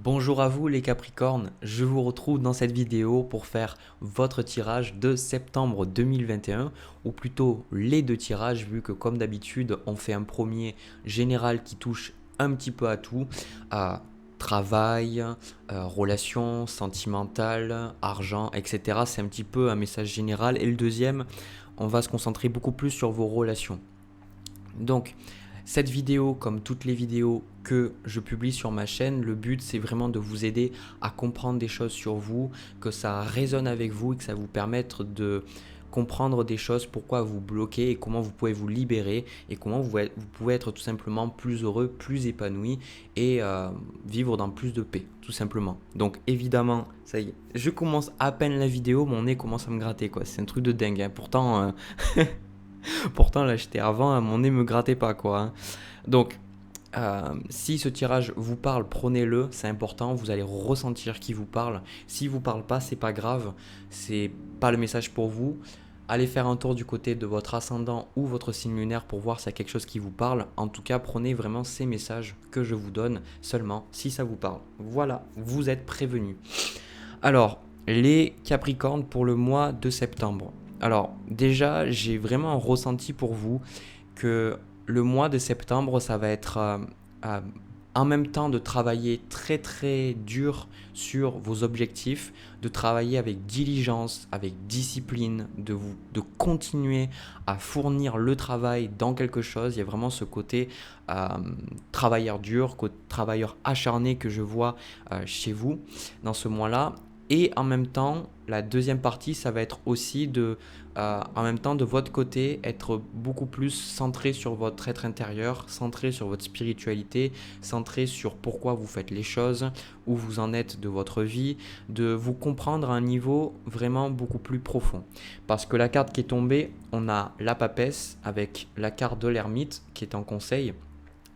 Bonjour à vous les Capricornes, je vous retrouve dans cette vidéo pour faire votre tirage de septembre 2021 ou plutôt les deux tirages vu que comme d'habitude on fait un premier général qui touche un petit peu à tout, à travail, relations sentimentales, argent, etc. C'est un petit peu un message général et le deuxième on va se concentrer beaucoup plus sur vos relations. Donc, cette vidéo, comme toutes les vidéos que je publie sur ma chaîne, le but c'est vraiment de vous aider à comprendre des choses sur vous, que ça résonne avec vous et que ça vous permette de comprendre des choses, pourquoi vous bloquez et comment vous pouvez vous libérer et comment vous pouvez être tout simplement plus heureux, plus épanoui et vivre dans plus de paix, tout simplement. Donc évidemment, ça y est, je commence à peine la vidéo, mon nez commence à me gratter quoi, c'est un truc de dingue, hein. Pourtant, là, j'étais avant, hein, mon nez me grattait pas, quoi, hein. Donc, si ce tirage vous parle, prenez-le, c'est important, vous allez ressentir qui vous parle. S'il vous parle pas, c'est pas grave, c'est pas le message pour vous. Allez faire un tour du côté de votre ascendant ou votre signe lunaire pour voir s'il y a quelque chose qui vous parle. En tout cas, prenez vraiment ces messages que je vous donne seulement si ça vous parle. Voilà, vous êtes prévenus. Alors, les Capricornes pour le mois de septembre. Alors, déjà, j'ai vraiment un ressenti pour vous que le mois de septembre, ça va être euh, en même temps de travailler très très dur sur vos objectifs, de travailler avec diligence, avec discipline, de continuer à fournir le travail dans quelque chose. Il y a vraiment ce côté euh, travailleur dur, travailleur acharné que je vois chez vous dans ce mois-là. Et en même temps, la deuxième partie, ça va être aussi en même temps, de votre côté, être beaucoup plus centré sur votre être intérieur, centré sur votre spiritualité, centré sur pourquoi vous faites les choses, où vous en êtes de votre vie, de vous comprendre à un niveau vraiment beaucoup plus profond. Parce que la carte qui est tombée, on a la papesse avec la carte de l'ermite qui est en conseil.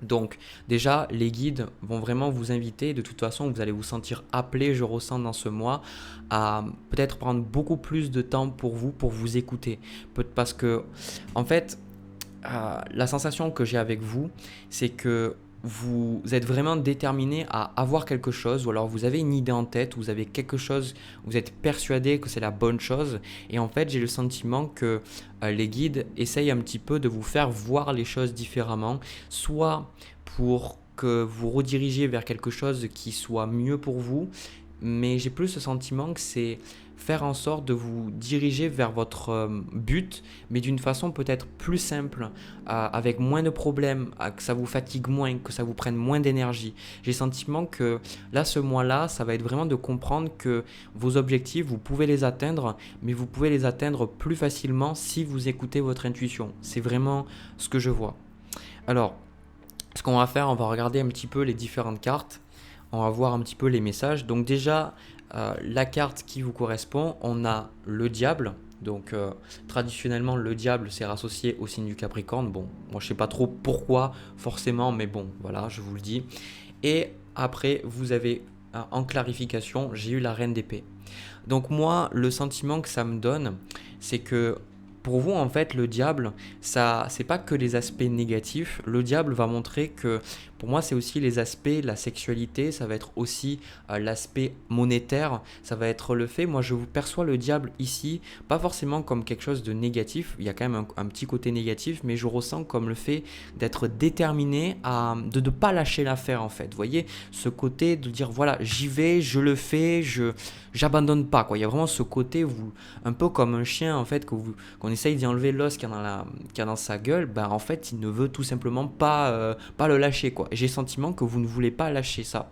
Donc déjà, les guides vont vraiment vous inviter, de toute façon, vous allez vous sentir appelé, je ressens dans ce mois, à peut-être prendre beaucoup plus de temps pour vous écouter. Parce que, en fait, la sensation que j'ai avec vous, c'est que vous êtes vraiment déterminé à avoir quelque chose, ou alors vous avez une idée en tête, vous avez quelque chose, vous êtes persuadé que c'est la bonne chose, et en fait j'ai le sentiment que les guides essayent un petit peu de vous faire voir les choses différemment, soit pour que vous redirigiez vers quelque chose qui soit mieux pour vous, mais j'ai plus ce sentiment que c'est faire en sorte de vous diriger vers votre but, mais d'une façon peut-être plus simple, avec moins de problèmes, que ça vous fatigue moins, que ça vous prenne moins d'énergie. J'ai le sentiment que là, ce mois-là, ça va être vraiment de comprendre que vos objectifs, vous pouvez les atteindre, mais vous pouvez les atteindre plus facilement si vous écoutez votre intuition. C'est vraiment ce que je vois. Alors, ce qu'on va faire, on va regarder un petit peu les différentes cartes. On va voir un petit peu les messages. Donc déjà, la carte qui vous correspond, on a le diable. Donc traditionnellement, le diable c'est associé au signe du Capricorne. Bon, moi je sais pas trop pourquoi forcément, mais bon, voilà, je vous le dis. Et après, vous avez en clarification, j'ai eu la reine d'épée. Donc moi, le sentiment que ça me donne, c'est que pour vous, en fait, le diable, ça, c'est pas que les aspects négatifs. Le diable va montrer que, pour moi, c'est aussi les aspects, la sexualité, ça va être aussi l'aspect monétaire, ça va être le fait, moi, je vous perçois le diable ici, pas forcément comme quelque chose de négatif, il y a quand même un petit côté négatif, mais je ressens comme le fait d'être déterminé de ne pas lâcher l'affaire, en fait. Vous voyez, ce côté de dire, voilà, j'y vais, je le fais, j'abandonne pas, quoi. Il y a vraiment ce côté, un peu comme un chien, en fait, qu'on essaye d'y enlever l'os qu'il y a dans sa gueule, bah en fait il ne veut tout simplement pas le lâcher quoi. J'ai le sentiment que vous ne voulez pas lâcher ça.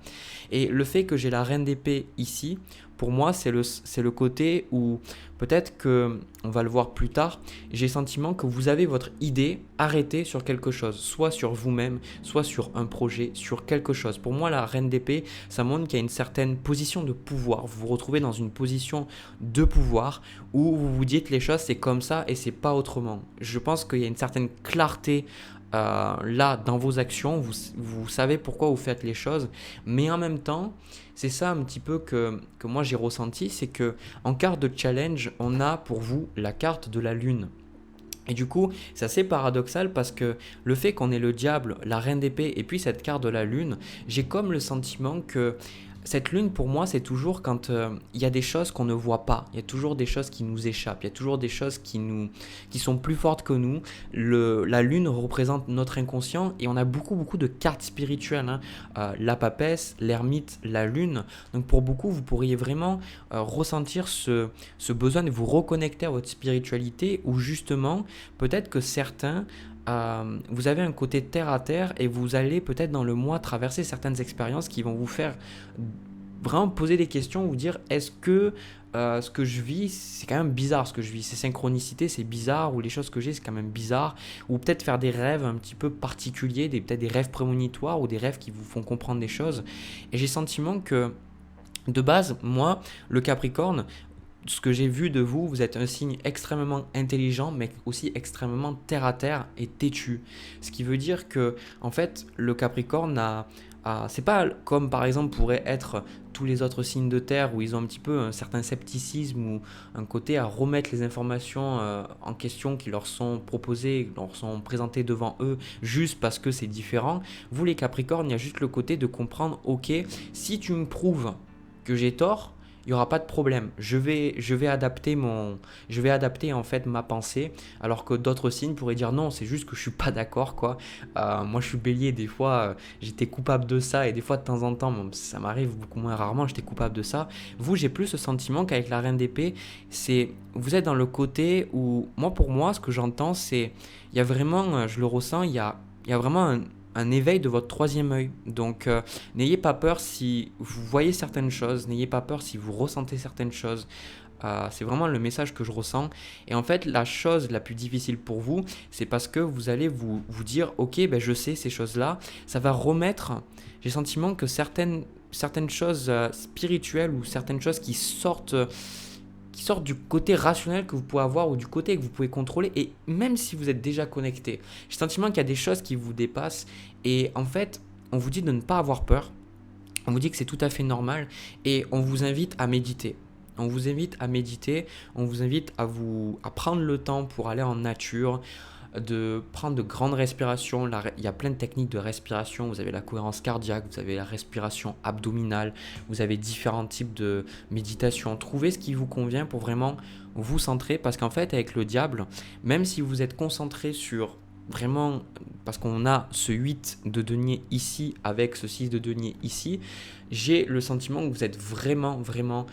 Et le fait que j'ai la reine d'épée ici, pour moi c'est le côté où peut-être que, on va le voir plus tard, j'ai le sentiment que vous avez votre idée arrêtée sur quelque chose, soit sur vous-même, soit sur un projet, sur quelque chose. Pour moi la reine d'épée, ça montre qu'il y a une certaine position de pouvoir. Vous vous retrouvez dans une position de pouvoir où vous vous dites les choses c'est comme ça et c'est pas autrement. Je pense qu'il y a une certaine clarté là dans vos actions, vous savez pourquoi vous faites les choses, mais en même temps, c'est ça un petit peu que moi j'ai ressenti, c'est que en carte de challenge, on a pour vous la carte de la lune. Et du coup, c'est assez paradoxal parce que le fait qu'on ait le diable, la reine d'épée et puis cette carte de la lune, j'ai comme le sentiment que cette lune, pour moi, c'est toujours quand il y a des choses qu'on ne voit pas. Il y a toujours des choses qui nous échappent. Il y a toujours des choses qui sont plus fortes que nous. La lune représente notre inconscient et on a beaucoup, beaucoup de cartes spirituelles, hein. La papesse, l'ermite, la lune. Donc pour beaucoup, vous pourriez vraiment ressentir ce besoin de vous reconnecter à votre spiritualité ou justement, peut-être que certains vous avez un côté terre à terre et vous allez peut-être dans le mois traverser certaines expériences qui vont vous faire vraiment poser des questions, vous dire est-ce que ce que je vis, c'est quand même bizarre ce que je vis, ces synchronicités, c'est bizarre, ou les choses que j'ai, c'est quand même bizarre, ou peut-être faire des rêves un petit peu particuliers, peut-être des rêves prémonitoires ou des rêves qui vous font comprendre des choses. Et j'ai le sentiment que de base, moi, le Capricorne, ce que j'ai vu de vous, vous êtes un signe extrêmement intelligent, mais aussi extrêmement terre à terre et têtu. Ce qui veut dire que, en fait, le Capricorne c'est pas comme par exemple pourraient être tous les autres signes de terre où ils ont un petit peu un certain scepticisme ou un côté à remettre les informations en question qui leur sont proposées, qui leur sont présentées devant eux juste parce que c'est différent. Vous les Capricornes, il y a juste le côté de comprendre, ok, si tu me prouves que j'ai tort, il n'y aura pas de problème. Je vais adapter en fait ma pensée, alors que d'autres signes pourraient dire non, c'est juste que je suis pas d'accord quoi. Moi je suis Bélier, des fois j'étais coupable de ça et des fois de temps en temps, bon, ça m'arrive beaucoup moins rarement, j'étais coupable de ça. Vous, j'ai plus ce sentiment qu'avec la Reine d'épée, vous êtes dans le côté où moi pour moi ce que j'entends c'est il y a vraiment, je le ressens, il y a vraiment un éveil de votre troisième œil. Donc, n'ayez pas peur si vous voyez certaines choses, n'ayez pas peur si vous ressentez certaines choses. C'est vraiment le message que je ressens. Et en fait, la chose la plus difficile pour vous, c'est parce que vous allez vous dire, ok, ben je sais ces choses-là. Ça va remettre, j'ai le sentiment que certaines choses spirituelles ou certaines choses qui sortent du côté rationnel que vous pouvez avoir ou du côté que vous pouvez contrôler. Et même si vous êtes déjà connecté, j'ai le sentiment qu'il y a des choses qui vous dépassent. Et en fait, on vous dit de ne pas avoir peur. On vous dit que c'est tout à fait normal. Et on vous invite à méditer. On vous invite à méditer. On vous invite à prendre le temps pour aller en nature, de prendre de grandes respirations. Il y a plein de techniques de respiration. Vous avez la cohérence cardiaque, vous avez la respiration abdominale, vous avez différents types de méditation. Trouvez ce qui vous convient pour vraiment vous centrer parce qu'en fait, avec le diable, même si vous êtes concentré sur vraiment, parce qu'on a ce 8 de denier ici avec ce 6 de denier ici, j'ai le sentiment que vous êtes vraiment, vraiment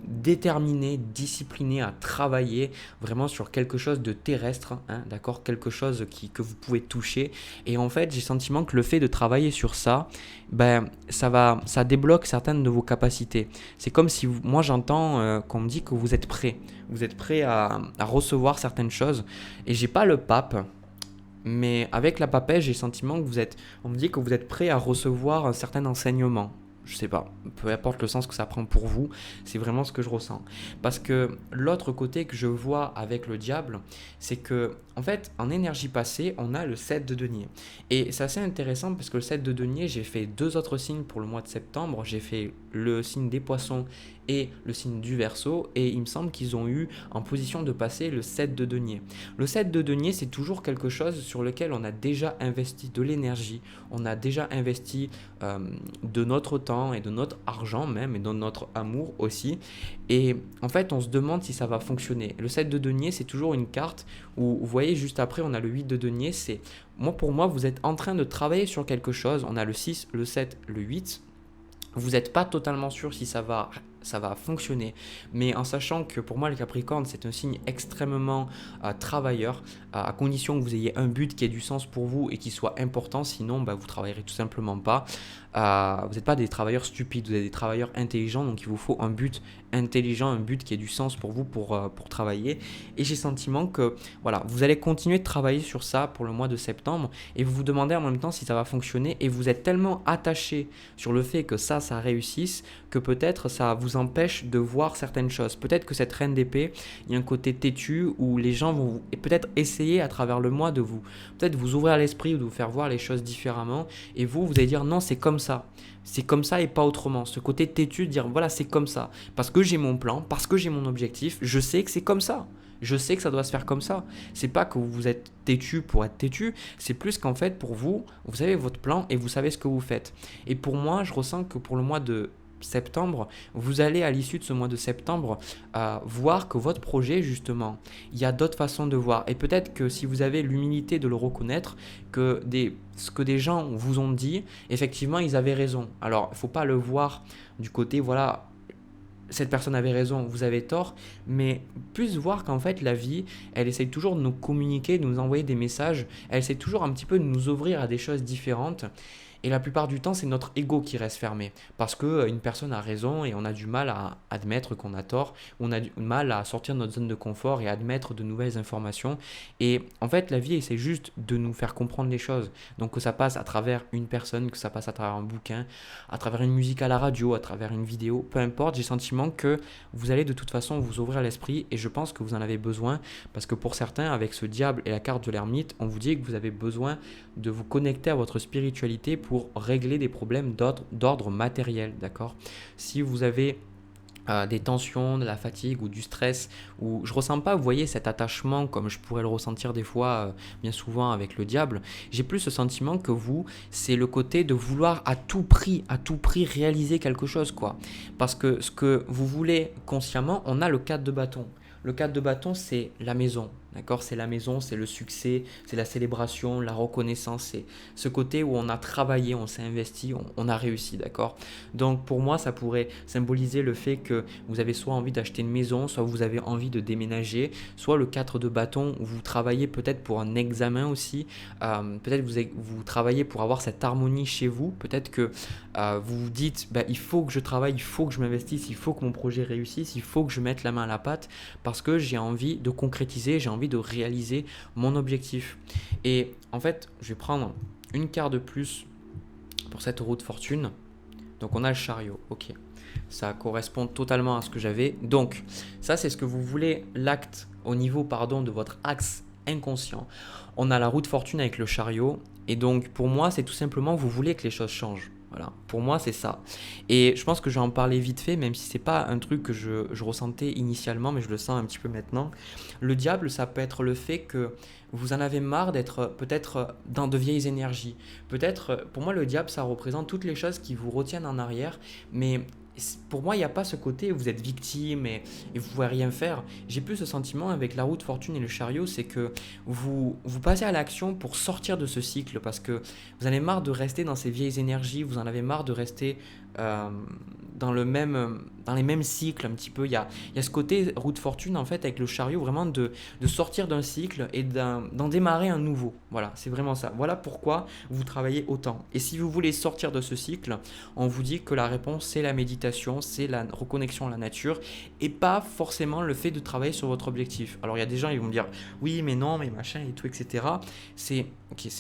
déterminé, discipliné à travailler vraiment sur quelque chose de terrestre, hein, d'accord, quelque chose que vous pouvez toucher. Et en fait, j'ai le sentiment que le fait de travailler sur ça, ben, ça débloque certaines de vos capacités. C'est comme si moi j'entends qu'on me dit que vous êtes prêt. Vous êtes prêt à recevoir certaines choses. Et j'ai pas le pape. Mais avec la papesse, j'ai le sentiment que on me dit que vous êtes prêt à recevoir un certain enseignement. Je sais pas, peu importe le sens que ça prend pour vous, c'est vraiment ce que je ressens. Parce que l'autre côté que je vois avec le diable, c'est que, en fait, en énergie passée, on a le 7 de denier. Et c'est assez intéressant parce que le 7 de denier, j'ai fait 2 autres signes pour le mois de septembre. J'ai fait le signe des poissons et le signe du Verseau. Et il me semble qu'ils ont eu en position de passer le 7 de denier. Le 7 de denier, c'est toujours quelque chose sur lequel on a déjà investi de l'énergie. On a déjà investi de notre temps et de notre argent même et de notre amour aussi. Et en fait, on se demande si ça va fonctionner. Le 7 de denier, c'est toujours une carte où, vous voyez, juste après, on a le 8 de denier. Pour moi, vous êtes en train de travailler sur quelque chose. On a le 6, le 7, le 8. Vous n'êtes pas totalement sûr si ça va fonctionner, mais en sachant que pour moi le Capricorne c'est un signe extrêmement travailleur, à condition que vous ayez un but qui ait du sens pour vous et qui soit important, sinon vous travaillerez tout simplement pas. Vous n'êtes pas des travailleurs stupides, vous êtes des travailleurs intelligents, donc il vous faut un but intelligent, un but qui ait du sens pour vous pour travailler. Et j'ai le sentiment que voilà, vous allez continuer de travailler sur ça pour le mois de septembre et vous vous demandez en même temps si ça va fonctionner et vous êtes tellement attaché sur le fait que ça réussisse que peut-être ça vous empêche de voir certaines choses. Peut-être que cette reine d'épée, il y a un côté têtu où les gens vont peut-être essayer à travers le mois de peut-être vous ouvrir l'esprit ou de vous faire voir les choses différemment et vous allez dire non, c'est comme ça. C'est comme ça et pas autrement. Ce côté têtu, de dire voilà, c'est comme ça. Parce que j'ai mon plan, parce que j'ai mon objectif, je sais que c'est comme ça. Je sais que ça doit se faire comme ça. C'est pas que vous êtes têtu pour être têtu, c'est plus qu'en fait pour vous, vous avez votre plan et vous savez ce que vous faites. Et pour moi, je ressens que pour le mois de septembre, vous allez à l'issue de ce mois de septembre voir que votre projet justement, il y a d'autres façons de voir. Et peut-être que si vous avez l'humilité de le reconnaître, ce que des gens vous ont dit, effectivement ils avaient raison. Alors il ne faut pas le voir du côté voilà, cette personne avait raison, vous avez tort, mais plus voir qu'en fait la vie, elle essaye toujours de nous communiquer, de nous envoyer des messages, elle essaie toujours un petit peu de nous ouvrir à des choses différentes. Et la plupart du temps, c'est notre ego qui reste fermé. Parce qu'une personne a raison et on a du mal à admettre qu'on a tort. On a du mal à sortir de notre zone de confort et à admettre de nouvelles informations. Et en fait, la vie essaie juste de nous faire comprendre les choses. Donc que ça passe à travers une personne, que ça passe à travers un bouquin, à travers une musique à la radio, à travers une vidéo, peu importe, j'ai le sentiment que vous allez de toute façon vous ouvrir l'esprit et je pense que vous en avez besoin parce que pour certains, avec ce diable et la carte de l'ermite, on vous dit que vous avez besoin de vous connecter à votre spiritualité pour régler des problèmes d'ordre matériel, d'accord? Si vous avez des tensions, de la fatigue ou du stress, ou je ressens pas, vous voyez, cet attachement comme je pourrais le ressentir des fois, bien souvent avec le diable, j'ai plus ce sentiment que vous, c'est le côté de vouloir à tout prix réaliser quelque chose, quoi. Parce que ce que vous voulez consciemment, on a le 4 de bâton. Le 4 de bâton, c'est la maison, d'accord? C'est la maison, c'est le succès, c'est la célébration, la reconnaissance, c'est ce côté où on a travaillé, on s'est investi, on a réussi, d'accord? Donc pour moi, ça pourrait symboliser le fait que vous avez soit envie d'acheter une maison, soit vous avez envie de déménager, soit le 4 de bâton où vous travaillez peut-être pour un examen aussi, peut-être vous travaillez pour avoir cette harmonie chez vous, peut-être que vous vous dites, bah, il faut que je travaille, il faut que je m'investisse, il faut que mon projet réussisse, il faut que je mette la main à la pâte, parce que j'ai envie de concrétiser, j'ai envie de réaliser mon objectif. Et en fait, je vais prendre une carte de plus pour cette roue de fortune. Donc on a le chariot, ok. Ça correspond totalement à ce que j'avais. Donc ça, c'est ce que vous voulez, l'acte au niveau de votre axe inconscient. On a la roue de fortune avec le chariot. Et donc pour moi, c'est tout simplement, vous voulez que les choses changent. Voilà, pour moi c'est ça. Et je pense que je vais en parler vite fait, même si c'est pas un truc que je ressentais initialement, mais je le sens un petit peu maintenant. Le diable, ça peut être le fait que vous en avez marre d'être peut-être dans de vieilles énergies. Peut-être, pour moi le diable, ça représente toutes les choses qui vous retiennent en arrière, mais pour moi, il n'y a pas ce côté où vous êtes victime et vous ne pouvez rien faire. J'ai plus ce sentiment avec la roue de fortune et le chariot, c'est que vous passez à l'action pour sortir de ce cycle parce que vous en avez marre de rester dans ces vieilles énergies, vous en avez marre de rester dans les mêmes cycles un petit peu. Il y a ce côté roue de fortune en fait avec le chariot, vraiment de sortir d'un cycle et d'en démarrer un nouveau. Voilà, c'est vraiment ça. Voilà pourquoi vous travaillez autant. Et si vous voulez sortir de ce cycle, on vous dit que la réponse c'est la méditation, c'est la reconnexion à la nature et pas forcément le fait de travailler sur votre objectif. Alors il y a des gens, ils vont me dire oui mais non, mais machin et tout, etc. C'est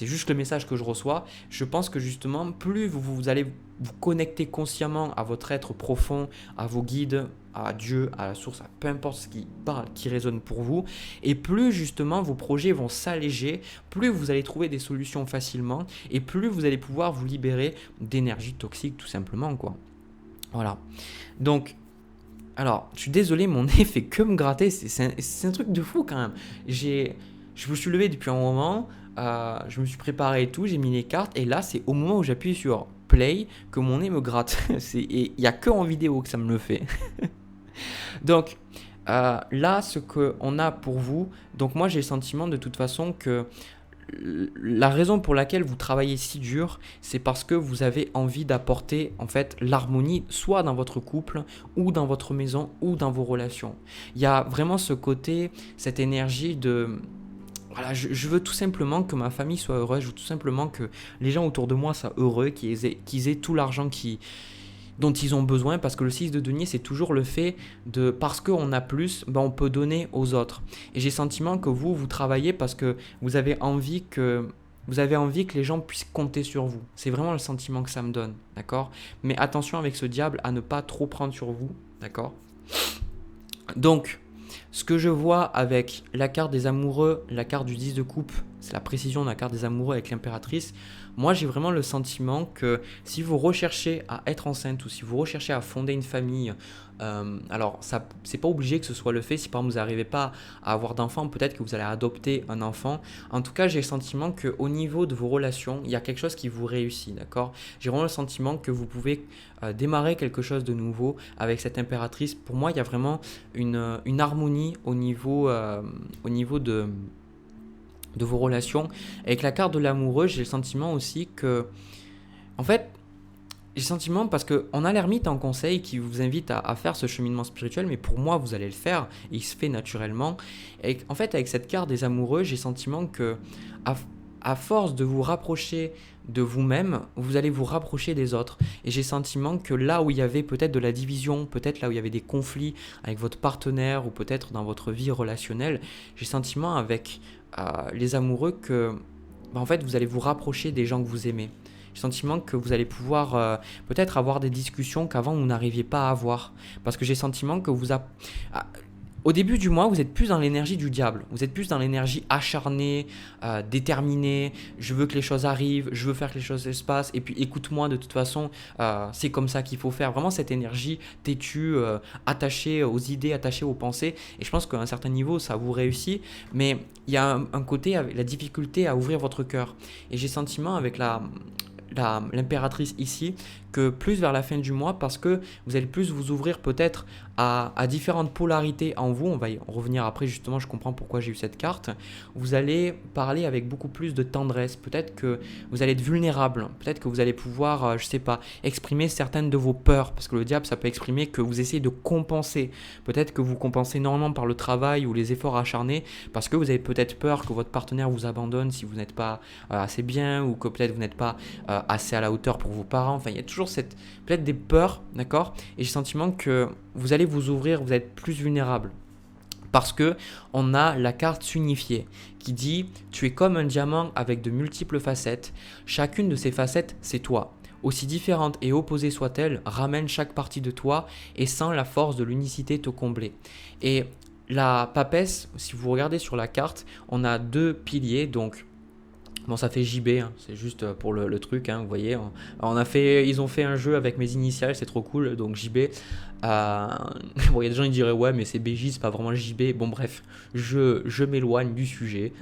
juste le message que je reçois. Je pense que justement, plus vous allez vous connecter consciemment à votre être profond, à vos guides, à Dieu, à la source, à peu importe ce qui parle, qui résonne pour vous, et plus justement vos projets vont s'alléger, plus vous allez trouver des solutions facilement, et plus vous allez pouvoir vous libérer d'énergie toxique tout simplement, quoi. Voilà. Donc, alors, je suis désolé, mon nez fait que me gratter, c'est un truc de fou quand même. Je me suis levé depuis un moment, je me suis préparé et tout, j'ai mis les cartes, et là, c'est au moment où j'appuie sur play que mon nez me gratte. Et il n'y a que en vidéo que ça me le fait. Donc, là, ce qu'on a pour vous, donc moi, j'ai le sentiment de toute façon que la raison pour laquelle vous travaillez si dur, c'est parce que vous avez envie d'apporter en fait l'harmonie soit dans votre couple ou dans votre maison ou dans vos relations. Il y a vraiment ce côté, cette énergie de voilà, je veux tout simplement que ma famille soit heureuse, je veux tout simplement que les gens autour de moi soient heureux, qu'ils aient tout l'argent dont ils ont besoin, parce que le 6 de denier, c'est toujours le fait de, parce qu'on a plus, ben on peut donner aux autres. Et j'ai le sentiment que vous travaillez parce que vous avez envie que les gens puissent compter sur vous. C'est vraiment le sentiment que ça me donne, d'accord? Mais attention avec ce diable à ne pas trop prendre sur vous, d'accord? Donc, ce que je vois avec la carte des amoureux, la carte du 10 de coupe c'est la précision de la carte des amoureux avec l'impératrice. Moi, j'ai vraiment le sentiment que si vous recherchez à être enceinte ou si vous recherchez à fonder une famille, alors ça, c'est pas obligé que ce soit le fait. Si par exemple vous n'arrivez pas à avoir d'enfant, peut-être que vous allez adopter un enfant. En tout cas, j'ai le sentiment qu'au niveau de vos relations, il y a quelque chose qui vous réussit, d'accord? J'ai vraiment le sentiment que vous pouvez démarrer quelque chose de nouveau avec cette impératrice. Pour moi, il y a vraiment une harmonie au niveau de vos relations. Avec la carte de l'amoureux, j'ai le sentiment aussi que, en fait, j'ai le sentiment parce qu'on a l'ermite en conseil qui vous invite à faire ce cheminement spirituel, mais pour moi, vous allez le faire, et il se fait naturellement. Et en fait, avec cette carte des amoureux, j'ai le sentiment que, à, à force de vous rapprocher de vous-même, vous allez vous rapprocher des autres. Et j'ai le sentiment que là où il y avait peut-être de la division, peut-être là où il y avait des conflits avec votre partenaire ou peut-être dans votre vie relationnelle, j'ai le sentiment avec les amoureux que en fait vous allez vous rapprocher des gens que vous aimez. J'ai le sentiment que vous allez pouvoir peut-être avoir des discussions qu'avant vous n'arriviez pas à avoir. Parce que j'ai le sentiment que au début du mois, vous êtes plus dans l'énergie du diable. Vous êtes plus dans l'énergie acharnée, déterminée. Je veux que les choses arrivent, je veux faire que les choses se passent. Et puis écoute-moi, de toute façon, c'est comme ça qu'il faut faire. Vraiment cette énergie têtue, attachée aux idées, attachée aux pensées. Et je pense qu'à un certain niveau, ça vous réussit. Mais il y a un côté avec la difficulté à ouvrir votre cœur. Et j'ai le sentiment avec l'impératrice ici que plus vers la fin du mois, parce que vous allez plus vous ouvrir peut-être à différentes polarités en vous. On va y revenir après, justement, je comprends pourquoi j'ai eu cette carte. Vous allez parler avec beaucoup plus de tendresse. Peut-être que vous allez être vulnérable. Peut-être que vous allez pouvoir, je sais pas, exprimer certaines de vos peurs. Parce que le diable, ça peut exprimer que vous essayez de compenser. Peut-être que vous compensez énormément par le travail ou les efforts acharnés. Parce que vous avez peut-être peur que votre partenaire vous abandonne si vous n'êtes pas assez bien. Ou que peut-être vous n'êtes pas assez à la hauteur pour vos parents. Enfin, il y a toujours peut-être des peurs, d'accord? Et j'ai le sentiment que vous allez vous ouvrir, vous êtes plus vulnérable. Parce que on a la carte s'unifier qui dit tu es comme un diamant avec de multiples facettes. Chacune de ces facettes, c'est toi. Aussi différente et opposée soit-elle, ramène chaque partie de toi et sens la force de l'unicité te combler. Et la papesse, si vous regardez sur la carte, on a deux piliers, donc bon, ça fait JB, hein, c'est juste pour le truc, hein, vous voyez. Ils ont fait un jeu avec mes initiales, c'est trop cool, donc JB. Bon, il y a des gens qui diraient ouais, mais c'est BJ, c'est pas vraiment JB. Bon, bref, je m'éloigne du sujet.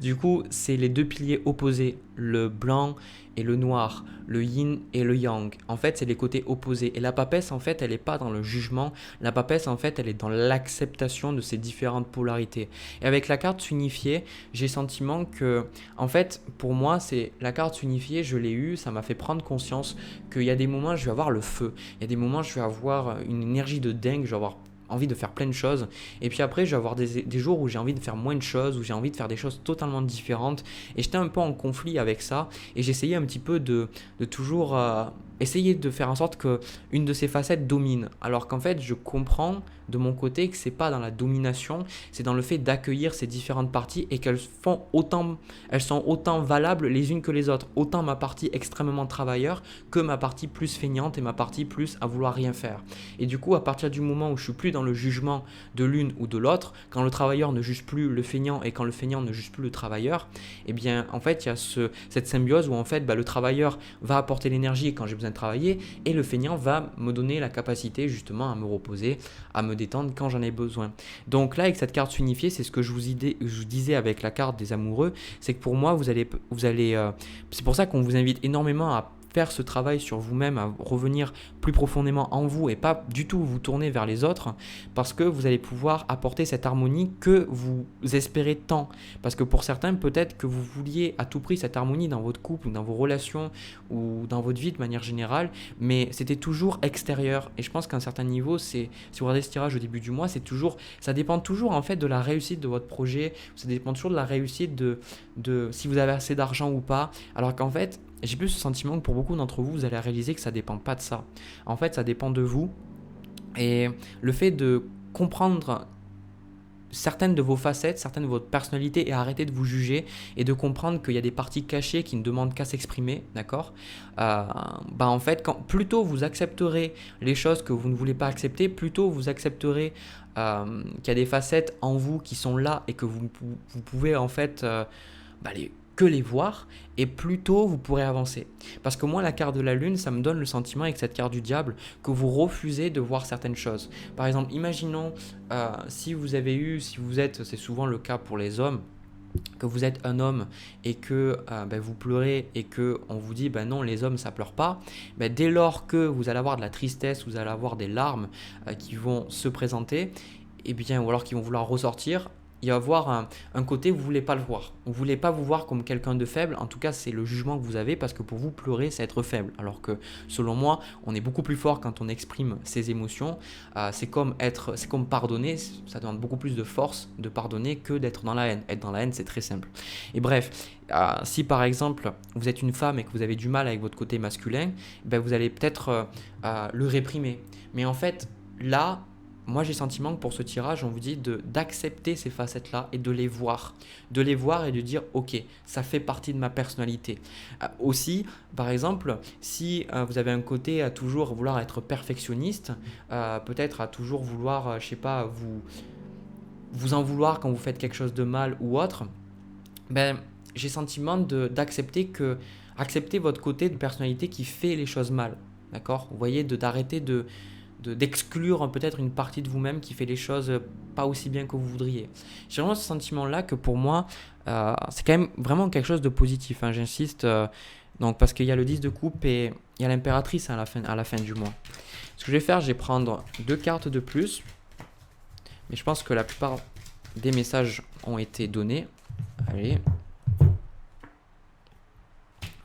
Du coup, c'est les deux piliers opposés, le blanc et le noir, le yin et le yang. En fait, c'est les côtés opposés. Et la papesse, en fait, elle n'est pas dans le jugement. La papesse, en fait, elle est dans l'acceptation de ces différentes polarités. Et avec la carte unifiée, j'ai le sentiment que, en fait, pour moi, c'est la carte unifiée, je l'ai eue, ça m'a fait prendre conscience qu'il y a des moments, je vais avoir le feu. Il y a des moments, je vais avoir une énergie de dingue, je vais avoir envie de faire plein de choses, et puis après je vais avoir des jours où j'ai envie de faire moins de choses, où j'ai envie de faire des choses totalement différentes, et j'étais un peu en conflit avec ça, et j'essayais un petit peu de toujours essayer de faire en sorte que une de ces facettes domine, alors qu'en fait je comprends de mon côté que c'est pas dans la domination, c'est dans le fait d'accueillir ces différentes parties et qu'elles sont autant valables les unes que les autres, autant ma partie extrêmement travailleur que ma partie plus feignante et ma partie plus à vouloir rien faire. Et du coup, à partir du moment où je suis plus dans le jugement de l'une ou de l'autre, quand le travailleur ne juge plus le feignant et quand le feignant ne juge plus le travailleur, eh bien en fait il y a cette symbiose où en fait le travailleur va apporter l'énergie quand j'ai besoin de travailler et le feignant va me donner la capacité justement à me reposer, à me détendre quand j'en ai besoin. Donc là, avec cette carte unifiée, c'est ce que je vous disais avec la carte des amoureux, c'est que pour moi, c'est pour ça qu'on vous invite énormément à faire ce travail sur vous-même, à revenir plus profondément en vous et pas du tout vous tourner vers les autres, parce que vous allez pouvoir apporter cette harmonie que vous espérez tant. Parce que pour certains, peut-être que vous vouliez à tout prix cette harmonie dans votre couple ou dans vos relations ou dans votre vie de manière générale, mais c'était toujours extérieur. Et je pense qu'à un certain niveau, si vous regardez ce tirage au début du mois, ça dépend toujours en fait de la réussite de votre projet, ça dépend toujours de la réussite de si vous avez assez d'argent ou pas, alors qu'en fait, j'ai plus ce sentiment que pour beaucoup d'entre vous, vous allez réaliser que ça ne dépend pas de ça. En fait, ça dépend de vous. Et le fait de comprendre certaines de vos facettes, certaines de votre personnalité et arrêter de vous juger et de comprendre qu'il y a des parties cachées qui ne demandent qu'à s'exprimer, d'accord? En fait, plus tôt vous accepterez les choses que vous ne voulez pas accepter, plus tôt vous accepterez qu'il y a des facettes en vous qui sont là et que vous pouvez en fait que les voir, et plus tôt vous pourrez avancer. Parce que moi, la carte de la lune, ça me donne le sentiment avec cette carte du diable que vous refusez de voir certaines choses. Par exemple, imaginons si vous êtes, c'est souvent le cas pour les hommes, que vous êtes un homme et que vous pleurez et que on vous dit non, les hommes ça pleure pas, dès lors que vous allez avoir de la tristesse, vous allez avoir des larmes qui vont se présenter, ou alors qui vont vouloir ressortir, il va y avoir un côté où vous ne voulez pas le voir. Vous ne voulez pas vous voir comme quelqu'un de faible. En tout cas, c'est le jugement que vous avez parce que pour vous, pleurer, c'est être faible. Alors que selon moi, on est beaucoup plus fort quand on exprime ses émotions. C'est comme pardonner. Ça demande beaucoup plus de force de pardonner que d'être dans la haine. Être dans la haine, c'est très simple. Et bref, si par exemple, vous êtes une femme et que vous avez du mal avec votre côté masculin, vous allez peut-être le réprimer. Mais en fait, là, moi, j'ai le sentiment que pour ce tirage, on vous dit d'accepter ces facettes-là et de les voir. De les voir et de dire, ok, ça fait partie de ma personnalité. Aussi, par exemple, si vous avez un côté à toujours vouloir être perfectionniste, peut-être à toujours vouloir, vous en vouloir quand vous faites quelque chose de mal ou autre, j'ai le sentiment d'accepter accepter votre côté de personnalité qui fait les choses mal. D'accord? Vous voyez, d'arrêter d'exclure peut-être une partie de vous-même qui fait les choses pas aussi bien que vous voudriez. J'ai vraiment ce sentiment-là que pour moi, c'est quand même vraiment quelque chose de positif. J'insiste, donc parce qu'il y a le 10 de coupe et il y a l'impératrice à la fin du mois. Ce que je vais faire, je vais prendre 2 cartes de plus. Mais je pense que la plupart des messages ont été donnés. Allez.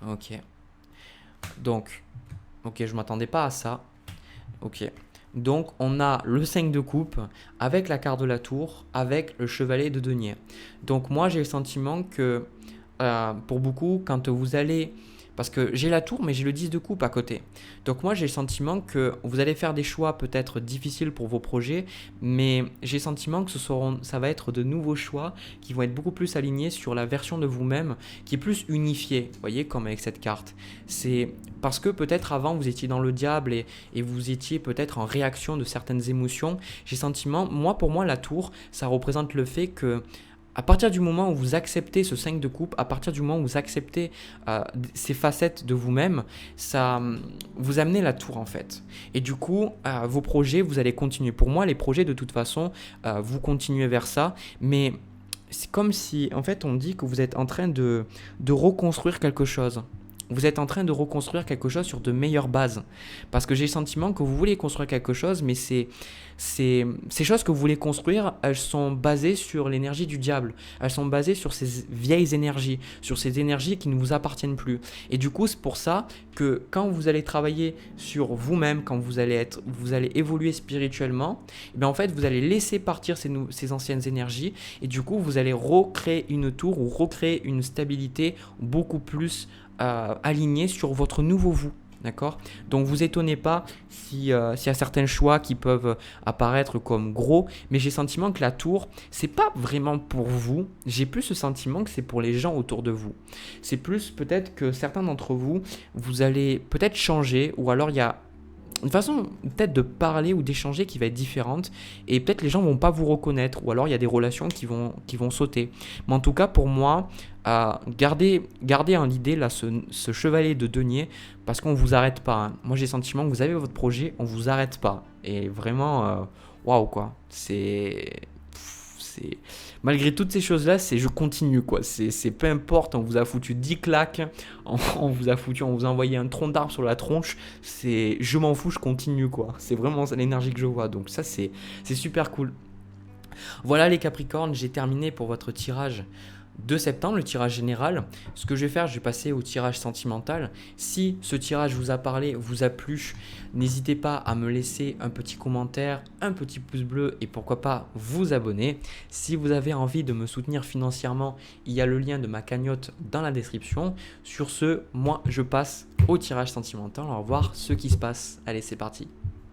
Ok. Donc, ok, je ne m'attendais pas à ça. Ok. Donc, on a le 5 de coupe avec la carte de la tour, avec le chevalet de denier. Donc, moi, j'ai le sentiment que pour beaucoup, quand vous allez... Parce que j'ai la tour, mais j'ai le 10 de coupe à côté. Donc moi, j'ai le sentiment que vous allez faire des choix peut-être difficiles pour vos projets, mais j'ai le sentiment que ça va être de nouveaux choix qui vont être beaucoup plus alignés sur la version de vous-même, qui est plus unifiée, vous voyez, comme avec cette carte. C'est parce que peut-être avant, vous étiez dans le diable et vous étiez peut-être en réaction de certaines émotions. J'ai le sentiment, pour moi, la tour, ça représente le fait que à partir du moment où vous acceptez ce 5 de coupe, à partir du moment où vous acceptez ces facettes de vous-même, ça vous amenez la tour en fait. Et du coup, vos projets, vous allez continuer. Pour moi, les projets, de toute façon, vous continuez vers ça. Mais c'est comme si, en fait, on dit que vous êtes en train de reconstruire quelque chose. Vous êtes en train de reconstruire quelque chose sur de meilleures bases. Parce que j'ai le sentiment que vous voulez construire quelque chose, mais ces choses que vous voulez construire, elles sont basées sur l'énergie du diable. Elles sont basées sur ces vieilles énergies, sur ces énergies qui ne vous appartiennent plus. Et du coup, c'est pour ça que quand vous allez travailler sur vous-même, quand vous allez évoluer spirituellement, en fait, vous allez laisser partir ces anciennes énergies et du coup, vous allez recréer une tour ou recréer une stabilité beaucoup plus aligné sur votre nouveau vous. D'accord? Donc vous étonnez pas s'il y a certains choix qui peuvent apparaître comme gros, mais j'ai le sentiment que la tour, c'est pas vraiment pour vous. J'ai plus le sentiment que c'est pour les gens autour de vous. C'est plus peut-être que certains d'entre vous, vous allez peut-être changer, ou alors il y a une façon peut-être de parler ou d'échanger qui va être différente et peut-être les gens vont pas vous reconnaître ou alors il y a des relations qui vont sauter. Mais en tout cas pour moi, gardez en l'idée là ce chevalier de denier parce qu'on vous arrête pas. Moi j'ai le sentiment que vous avez votre projet, on vous arrête pas et vraiment waouh quoi. C'est malgré toutes ces choses-là, je continue quoi. C'est peu importe, on vous a foutu 10 claques, on vous a envoyé un tronc d'arbre sur la tronche, je m'en fous, je continue quoi. C'est vraiment l'énergie que je vois. Donc ça c'est super cool. Voilà les Capricornes, j'ai terminé pour votre tirage de septembre, le tirage général. Ce que je vais faire, je vais passer au tirage sentimental. Si ce tirage vous a parlé, vous a plu, n'hésitez pas à me laisser un petit commentaire, un petit pouce bleu et pourquoi pas vous abonner. Si vous avez envie de me soutenir financièrement, il y a le lien de ma cagnotte dans la description. Sur ce, moi je passe au tirage sentimental. On va voir ce qui se passe. Allez, c'est parti.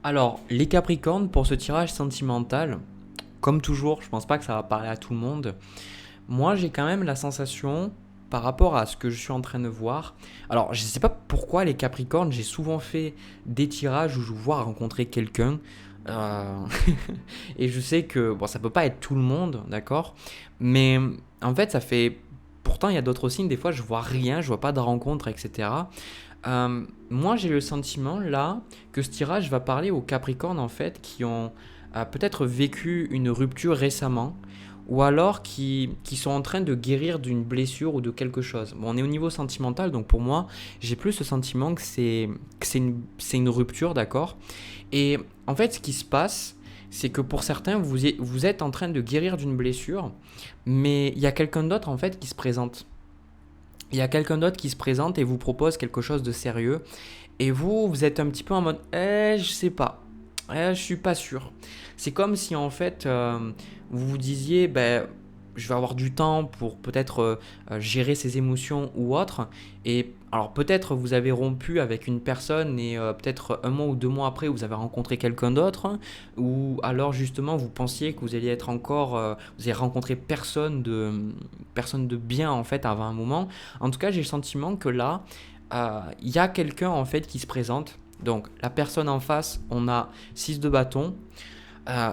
Alors, les Capricornes, pour ce tirage sentimental, comme toujours, je pense pas que ça va parler à tout le monde. Moi, j'ai quand même la sensation, par rapport à ce que je suis en train de voir. Alors, je ne sais pas pourquoi les Capricornes, j'ai souvent fait des tirages où je vois rencontrer quelqu'un. Euh, et je sais que bon, ça peut pas être tout le monde, d'accord. Mais en fait, ça fait. Pourtant, il y a d'autres signes. Des fois, je vois rien, je vois pas de rencontre, etc. Moi, j'ai le sentiment là que ce tirage va parler aux Capricornes en fait qui ont peut-être vécu une rupture récemment ou alors qui sont en train de guérir d'une blessure ou de quelque chose. Bon, on est au niveau sentimental, donc pour moi, j'ai plus ce sentiment que c'est une rupture, d'accord. Et en fait, ce qui se passe, c'est que pour certains, vous êtes en train de guérir d'une blessure, mais il y a quelqu'un d'autre en fait qui se présente. Il y a quelqu'un d'autre qui se présente et vous propose quelque chose de sérieux. Et vous êtes un petit peu en mode, je sais pas, je suis pas sûr. C'est comme si en fait, vous vous disiez, ben, je vais avoir du temps pour peut-être gérer ses émotions ou autre. Et alors peut-être vous avez rompu avec une personne et peut-être un mois ou 2 mois après, vous avez rencontré quelqu'un d'autre. Ou alors justement, vous pensiez que vous alliez être encore, vous allez rencontrer personne de bien en fait avant un moment. En tout cas, j'ai le sentiment que là, il y a quelqu'un en fait qui se présente. Donc la personne en face, on a 6 de bâton.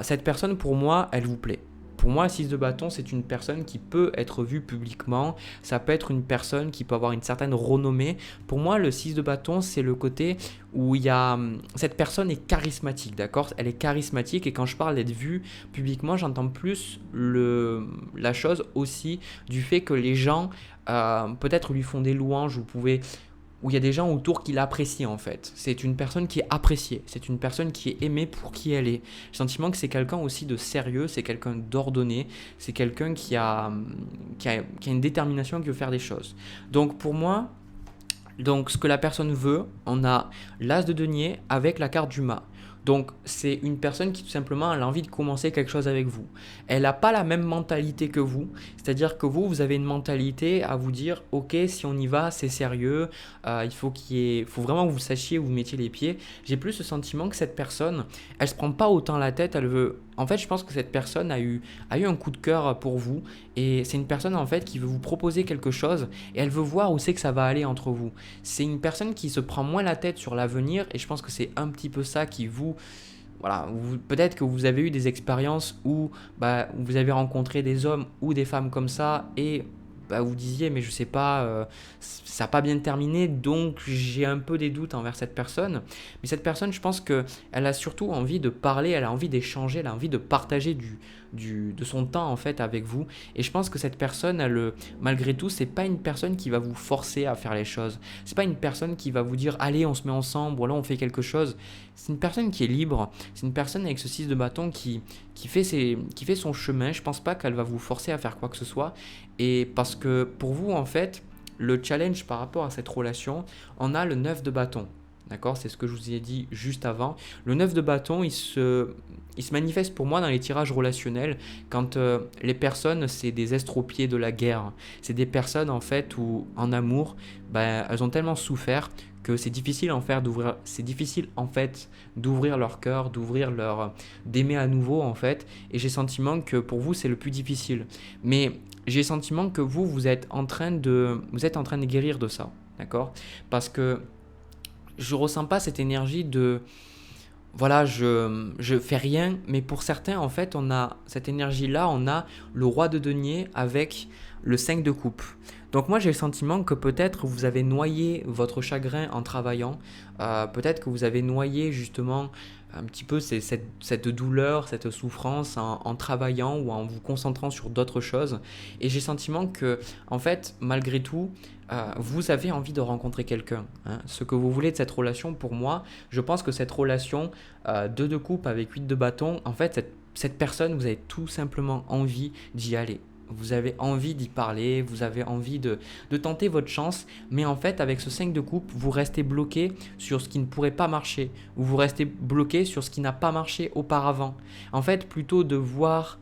Cette personne pour moi, elle vous plaît. Pour moi, 6 de bâton, c'est une personne qui peut être vue publiquement. Ça peut être une personne qui peut avoir une certaine renommée. Pour moi, le 6 de bâton, c'est le côté où il y a... Cette personne est charismatique, d'accord. Elle est charismatique et quand je parle d'être vue publiquement, j'entends plus la chose aussi du fait que les gens peut-être lui font des louanges. Vous pouvez où il y a des gens autour qui l'apprécient en fait. C'est une personne qui est appréciée, c'est une personne qui est aimée pour qui elle est. J'ai le sentiment que c'est quelqu'un aussi de sérieux, c'est quelqu'un d'ordonné, c'est quelqu'un qui a une détermination, qui veut faire des choses. Donc pour moi, donc ce que la personne veut, on a l'as de denier avec la carte du mât. Donc c'est une personne qui tout simplement a envie de commencer quelque chose avec vous. Elle n'a pas la même mentalité que vous, c'est-à-dire que vous avez une mentalité à vous dire ok si on y va c'est sérieux, faut vraiment que vous sachiez où vous mettiez les pieds. J'ai plus ce sentiment que cette personne, elle se prend pas autant la tête, elle veut. En fait je pense que cette personne a eu un coup de cœur pour vous et c'est une personne en fait qui veut vous proposer quelque chose et elle veut voir où c'est que ça va aller entre vous. C'est une personne qui se prend moins la tête sur l'avenir et je pense que c'est un petit peu ça qui vous... Voilà, peut-être que vous avez eu des expériences où, où vous avez rencontré des hommes ou des femmes comme ça et vous disiez mais je sais pas, ça n'a pas bien terminé donc j'ai un peu des doutes envers cette personne. Mais cette personne je pense qu'elle a surtout envie de parler, elle a envie d'échanger, elle a envie de partager de son temps en fait avec vous. Et je pense que cette personne, malgré tout, c'est pas une personne qui va vous forcer à faire les choses. C'est pas une personne qui va vous dire allez on se met ensemble ou là on fait quelque chose. C'est une personne qui est libre, c'est une personne avec ce 6 de bâton qui fait son chemin. Je pense pas qu'elle va vous forcer à faire quoi que ce soit. Et parce que pour vous en fait, le challenge par rapport à cette relation, on a le 9 de bâton. D'accord, c'est ce que je vous ai dit juste avant. Le 9 de bâton, il se manifeste pour moi dans les tirages relationnels quand les personnes, c'est des estropiés de la guerre. C'est des personnes en fait où en amour, elles ont tellement souffert que c'est difficile en fait d'ouvrir leur cœur, d'aimer à nouveau en fait. Et j'ai le sentiment que pour vous c'est le plus difficile. Mais j'ai le sentiment que vous êtes en train de guérir de ça, d'accord? Parce que je ressens pas cette énergie de voilà, je fais rien, mais pour certains, en fait, on a cette énergie-là, on a le roi de denier avec le 5 de coupe. Donc moi, j'ai le sentiment que peut-être vous avez noyé votre chagrin en travaillant, peut-être que vous avez noyé justement un petit peu cette douleur, cette souffrance en travaillant ou en vous concentrant sur d'autres choses. Et j'ai le sentiment que, en fait, malgré tout, vous avez envie de rencontrer quelqu'un, hein. Ce que vous voulez de cette relation, pour moi, je pense que cette relation 2 de coupe avec 8 de bâton, en fait, cette personne, vous avez tout simplement envie d'y aller. Vous avez envie d'y parler, vous avez envie de tenter votre chance, mais en fait, avec ce 5 de coupe, vous restez bloqué sur ce qui ne pourrait pas marcher, ou vous restez bloqué sur ce qui n'a pas marché auparavant. En fait, plutôt de voir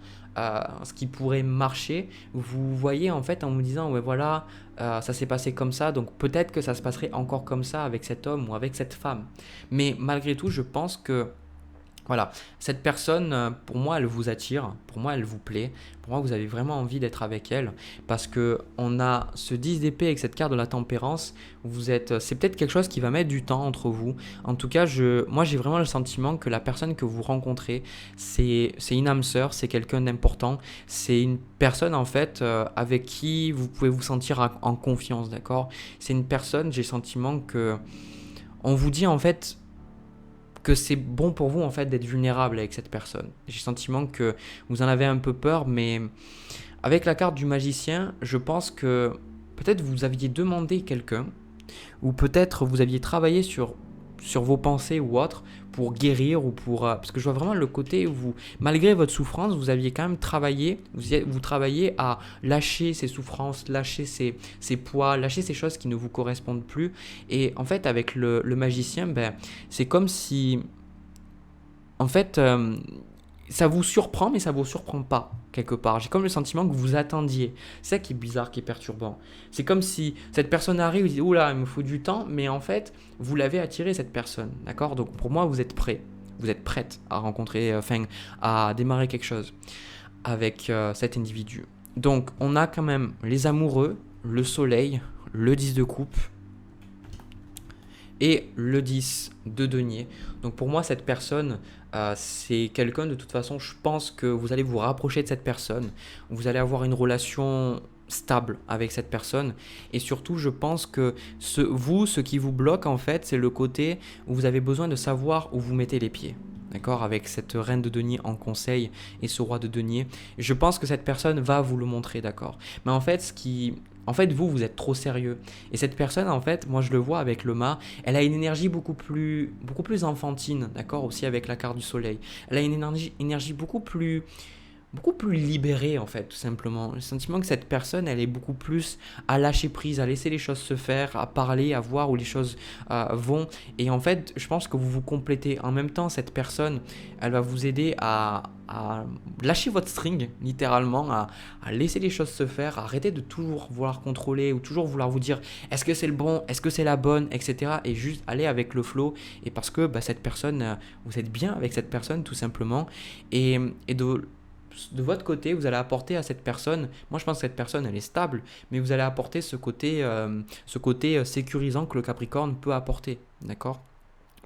ce qui pourrait marcher, vous voyez en fait en vous disant, ouais voilà, ça s'est passé comme ça, donc peut-être que ça se passerait encore comme ça avec cet homme ou avec cette femme. Mais malgré tout, je pense que Voilà, cette personne, pour moi, elle vous attire, pour moi, elle vous plaît, pour moi, vous avez vraiment envie d'être avec elle, parce que on a ce 10 d'épée avec cette carte de la tempérance, c'est peut-être quelque chose qui va mettre du temps entre vous. En tout cas, moi, j'ai vraiment le sentiment que la personne que vous rencontrez, c'est une âme sœur, c'est quelqu'un d'important, c'est une personne, en fait, avec qui vous pouvez vous sentir en confiance, d'accord? C'est une personne, j'ai le sentiment que on vous dit, en fait, que c'est bon pour vous en fait d'être vulnérable avec cette personne. J'ai le sentiment que vous en avez un peu peur, mais avec la carte du magicien, je pense que peut-être vous aviez demandé quelqu'un, ou peut-être vous aviez travaillé sur vos pensées ou autres pour guérir ou pour... parce que je vois vraiment le côté où vous, malgré votre souffrance, vous aviez quand même travaillé, vous travaillez à lâcher ces souffrances, lâcher ces poids, lâcher ces choses qui ne vous correspondent plus. Et en fait, avec le magicien, ben, c'est comme si en fait, ça vous surprend, mais ça vous surprend pas, quelque part. J'ai comme le sentiment que vous attendiez. C'est ça qui est bizarre, qui est perturbant. C'est comme si cette personne arrive, vous dit, oula, il me faut du temps, mais en fait, vous l'avez attiré, cette personne. D'accord? Donc pour moi, vous êtes prêt. Vous êtes prête à rencontrer, enfin, à démarrer quelque chose avec cet individu. Donc on a quand même les amoureux, le soleil, le 10 de coupe, et le 10 de denier. Donc pour moi, cette personne, c'est quelqu'un, de toute façon, je pense que vous allez vous rapprocher de cette personne, vous allez avoir une relation stable avec cette personne, et surtout je pense que ce qui vous bloque en fait, c'est le côté où vous avez besoin de savoir où vous mettez les pieds. D'accord, avec cette reine de denier en conseil et ce roi de denier, je pense que cette personne va vous le montrer, d'accord. Mais en fait, vous êtes trop sérieux. Et cette personne, en fait, moi je le vois avec le mât, elle a une énergie beaucoup plus enfantine, d'accord, aussi avec la carte du soleil. Elle a une énergie beaucoup plus libérée, en fait, tout simplement. Le sentiment que cette personne, elle est beaucoup plus à lâcher prise, à laisser les choses se faire, à parler, à voir où les choses vont. Et en fait, je pense que vous vous complétez. En même temps, cette personne, elle va vous aider à lâcher votre string, littéralement, à laisser les choses se faire, à arrêter de toujours vouloir contrôler ou toujours vouloir vous dire est-ce que c'est le bon, est-ce que c'est la bonne, etc. Et juste aller avec le flow. Et parce que cette personne, vous êtes bien avec cette personne, tout simplement. Et de votre côté, vous allez apporter à cette personne, moi je pense que cette personne elle est stable, mais vous allez apporter ce côté sécurisant que le Capricorne peut apporter, d'accord?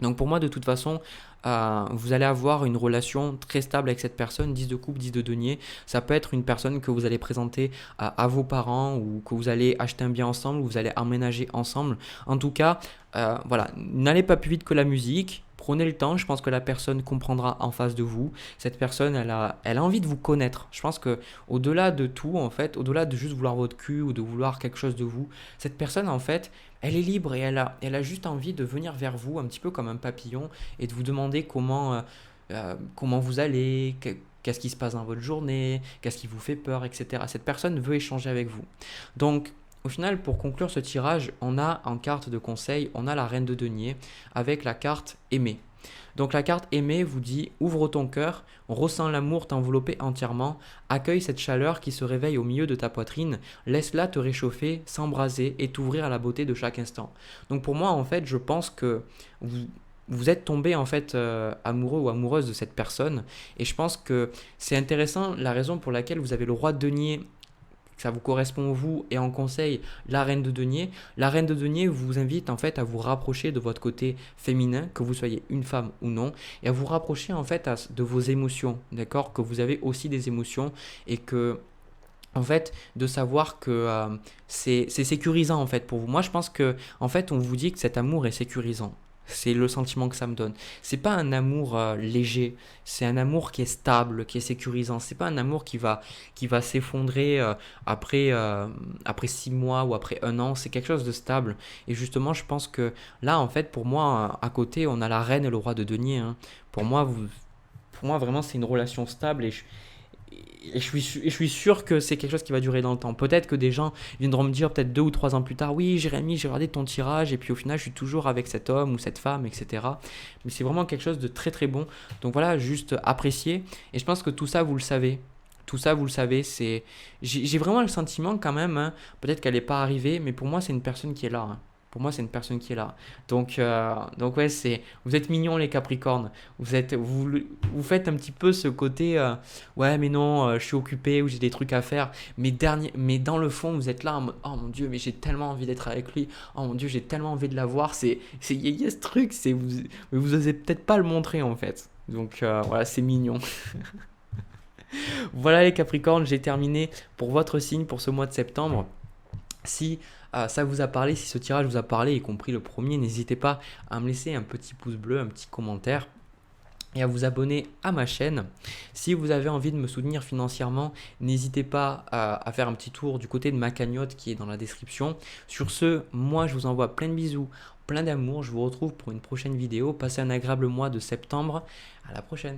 Donc pour moi, de toute façon, vous allez avoir une relation très stable avec cette personne, 10 de coupe, 10 de denier. Ça peut être une personne que vous allez présenter à vos parents ou que vous allez acheter un bien ensemble, ou vous allez emménager ensemble. En tout cas, voilà, n'allez pas plus vite que la musique. Prenez le temps, je pense que la personne comprendra en face de vous. Cette personne, elle a envie de vous connaître. Je pense que au-delà de tout, en fait, au-delà de juste vouloir votre cul ou de vouloir quelque chose de vous, cette personne, en fait, elle est libre et elle a juste envie de venir vers vous, un petit peu comme un papillon, et de vous demander comment vous allez, qu'est-ce qui se passe dans votre journée, qu'est-ce qui vous fait peur, etc. Cette personne veut échanger avec vous. Donc, au final, pour conclure ce tirage, on a en carte de conseil, on a la reine de denier avec la carte aimée. Donc la carte aimée vous dit ouvre ton cœur, ressens l'amour t'envelopper entièrement, accueille cette chaleur qui se réveille au milieu de ta poitrine, laisse-la te réchauffer, s'embraser et t'ouvrir à la beauté de chaque instant. Donc pour moi en fait je pense que vous êtes tombé en fait amoureux ou amoureuse de cette personne, et je pense que c'est intéressant la raison pour laquelle vous avez le roi de denier, ça vous correspond vous, et en conseil la reine de denier. La reine de denier vous invite en fait à vous rapprocher de votre côté féminin, que vous soyez une femme ou non, et à vous rapprocher en fait de vos émotions, d'accord, que vous avez aussi des émotions, et que en fait de savoir que c'est sécurisant en fait pour vous. Moi je pense que en fait on vous dit que cet amour est sécurisant. C'est le sentiment que ça me donne. C'est pas un amour léger, c'est un amour qui est stable, qui est sécurisant. C'est pas un amour qui va s'effondrer après 6 mois ou après un an. C'est quelque chose de stable. Et justement, je pense que là, en fait, pour moi, à côté, on a la reine et le roi de denier, hein. Pour moi, vraiment, c'est une relation stable, et je suis sûr que c'est quelque chose qui va durer dans le temps. Peut-être que des gens viendront me dire peut-être 2 ou 3 ans plus tard, oui Jérémy, j'ai regardé ton tirage et puis au final je suis toujours avec cet homme ou cette femme, etc. Mais c'est vraiment quelque chose de très très bon. Donc voilà, juste apprécier. Et je pense que tout ça vous le savez. Tout ça vous le savez, j'ai vraiment le sentiment quand même, hein, peut-être qu'elle n'est pas arrivée, mais pour moi c'est une personne qui est là, hein. Pour moi, c'est une personne qui est là. Donc ouais, vous êtes mignons les Capricornes. Vous faites un petit peu ce côté, ouais, mais non, je suis occupé ou j'ai des trucs à faire. Mais dans le fond, vous êtes là en mode, oh mon Dieu, mais j'ai tellement envie d'être avec lui. Oh mon Dieu, j'ai tellement envie de la voir. Il y a ce truc, vous osez peut-être pas le montrer en fait. Donc voilà, c'est mignon. Voilà les Capricornes, j'ai terminé pour votre signe pour ce mois de septembre. Si ça vous a parlé, si ce tirage vous a parlé, y compris le premier, n'hésitez pas à me laisser un petit pouce bleu, un petit commentaire et à vous abonner à ma chaîne. Si vous avez envie de me soutenir financièrement, n'hésitez pas à faire un petit tour du côté de ma cagnotte qui est dans la description. Sur ce, moi je vous envoie plein de bisous, plein d'amour. Je vous retrouve pour une prochaine vidéo. Passez un agréable mois de septembre. À la prochaine.